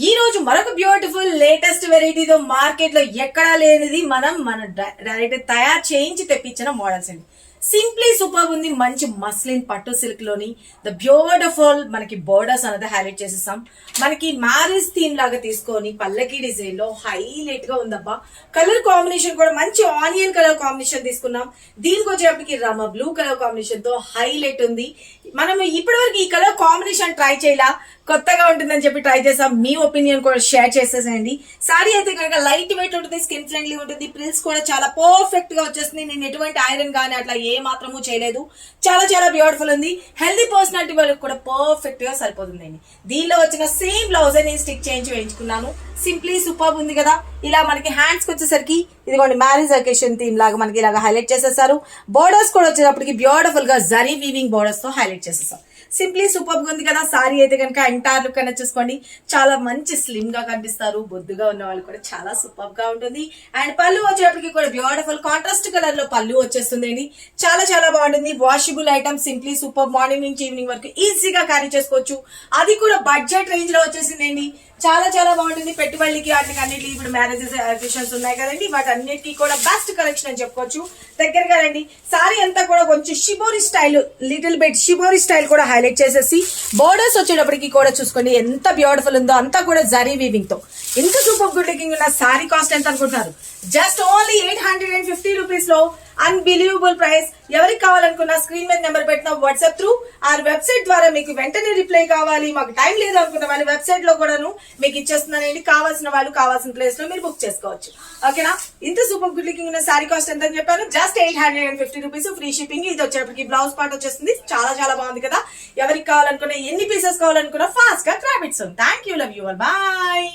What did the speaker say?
ఈ రోజు మరొక బ్యూటిఫుల్ లేటెస్ట్ వెరైటీతో మార్కెట్ లో ఎక్కడా లేనిది మన డైరెక్ట్ తయారు చేయించి తెప్పించిన మోడల్స్ అండి. సింప్లీ సూపర్ ఉంది. మంచి మస్లిన్ పట్టు సిల్క్ లోని ద బ్యూటిఫుల్ మనకి బోర్డర్స్ అనేది హైలైట్ చేసేసాం. మనకి మ్యారేజ్ థీమ్ లాగా తీసుకొని పల్లకి డిజైన్ లో హైలైట్ గా ఉందబ్బా. కలర్ కాంబినేషన్ కూడా మంచి ఆనియన్ కలర్ కాంబినేషన్ తీసుకున్నాం. దీనికి వచ్చేప్పటికి రమ బ్లూ కలర్ కాంబినేషన్ తో హైలైట్ ఉంది. మనం ఇప్పటి వరకు ఈ కలర్ కాంబినేషన్ ట్రై చేయలా, కొత్తగా ఉంటుందని చెప్పి ట్రై చేసాం. మీ ఒపీనియన్ కూడా షేర్ చేసేసేయండి. సారీ అయితే కనుక లైట్ వెయిట్ ఉంటుంది, స్కిన్ ఫ్రెండ్లీ ఉంటుంది, ప్రిల్స్ కూడా చాలా పర్ఫెక్ట్ గా వచ్చేస్తుంది. నేను ఎటువంటి ఐరన్ గానీ అట్లా ఏ మాత్రము చేయలేదు. చాలా చాలా బ్యూటిఫుల్ ఉంది. హెల్దీ పర్సనాలిటీ వాళ్ళకి కూడా పర్ఫెక్ట్ గా సరిపోతుందండి. దీనిలో వచ్చిన సేమ్ బ్లౌజ్ నేను స్టిక్ చేయించి వేయించుకున్నాను. సింప్లీ సూపర్ ఉంది కదా. ఇలా మనకి హ్యాండ్స్ కి వచ్చేసరికి ఇదిగోండి మ్యారేజ్ అకేషన్ థీమ్ లాగా మనకి ఇలాగా హైలైట్ చేసేసారు. బోర్డర్స్ కూడా వచ్చేటప్పటికి బ్యూటిఫుల్ గా జరీ వీవింగ్ బోర్డర్స్ తో హైలైట్ చేసేసారు. సింప్లీ సూపర్ గా ఉంది కదా. సారీ అయితే కనుక ఎంటైర్ లుక్ అనేది చూసుకోండి, చాలా మంచి స్లిమ్ గా కనిపిస్తారు. బొద్దుగా ఉన్న వాళ్ళు కూడా చాలా సూపర్ గా ఉంటుంది. అండ్ పళ్ళు వచ్చేటప్పటికి కూడా బ్యూటిఫుల్ కాంట్రాస్ట్ కలర్ లో పళ్ళు వచ్చేస్తుంది. చాలా చాలా బాగుంటుంది. Washable item, simply super. Morning నుంచి ఈవినింగ్ వరకు ఈజీగా క్యారీ చేసుకోవచ్చు. అది కూడా బడ్జెట్ రేంజ్ లో వచ్చేసిందండి. చాలా చాలా బాగుంటుంది. పెట్టుబడికి వాటికి అన్నిటికీ ఇప్పుడు మ్యారేజెస్ అకేషన్స్ ఉన్నాయి కదండి, వాటి అన్నిటికీ కూడా బెస్ట్ కలెక్షన్ అని చెప్పుకోవచ్చు. దగ్గరగా రండి. సారీ అంతా కూడా కొంచెం shibori style, little bit shibori style కూడా హైలైట్ చేసేసి బోర్డర్స్ వచ్చేటప్పటికి కూడా చూసుకోండి ఎంత బ్యూటిఫుల్ ఉందో. అంతా కూడా జరీ వీవింగ్ తో ఇంత సూపర్ గుడ్ లుకింగ్ ఉన్న సారీ కాస్ట్ ఎంత అనుకుంటున్నారు? జస్ట్ ఓన్లీ 850 రూపీస్ లో అన్బిలీవబుల్ ప్రైస్. ఎవరికి కావాలనుకున్న స్క్రీన్ మీద నెంబర్ పెట్టిన వాట్సాప్ త్రూ ఆర్ వెబ్సైట్ ద్వారా మీకు వెంటనే రిప్లై కావాలి, మాకు టైం లేదు అనుకున్న వాళ్ళు వెబ్సైట్ లో కూడాను మీకు ఇచ్చేస్తున్నానండి. కావాల్సిన వాళ్ళు కావాల్సిన ప్లేస్ లో మీరు బుక్ చేసుకోవచ్చు. ఓకేనా? ఇంత సూపర్ గుడ్ లుకింగ్ ఉన్న సారీ కాస్ట్ ఎంత అని చెప్పాను? Just 850 rupees, free shipping. ఇది వచ్చేప్పటికి బ్లౌజ్ పార్ట్ వచ్చేస్తుంది. చాలా చాలా బాగుంది కదా. ఎవరికి కావాలనుకున్న, ఎన్ని పీసెస్ కావాలనుకున్నా ఫాస్ట్ గా grab it soon. Thank you, love you all, bye.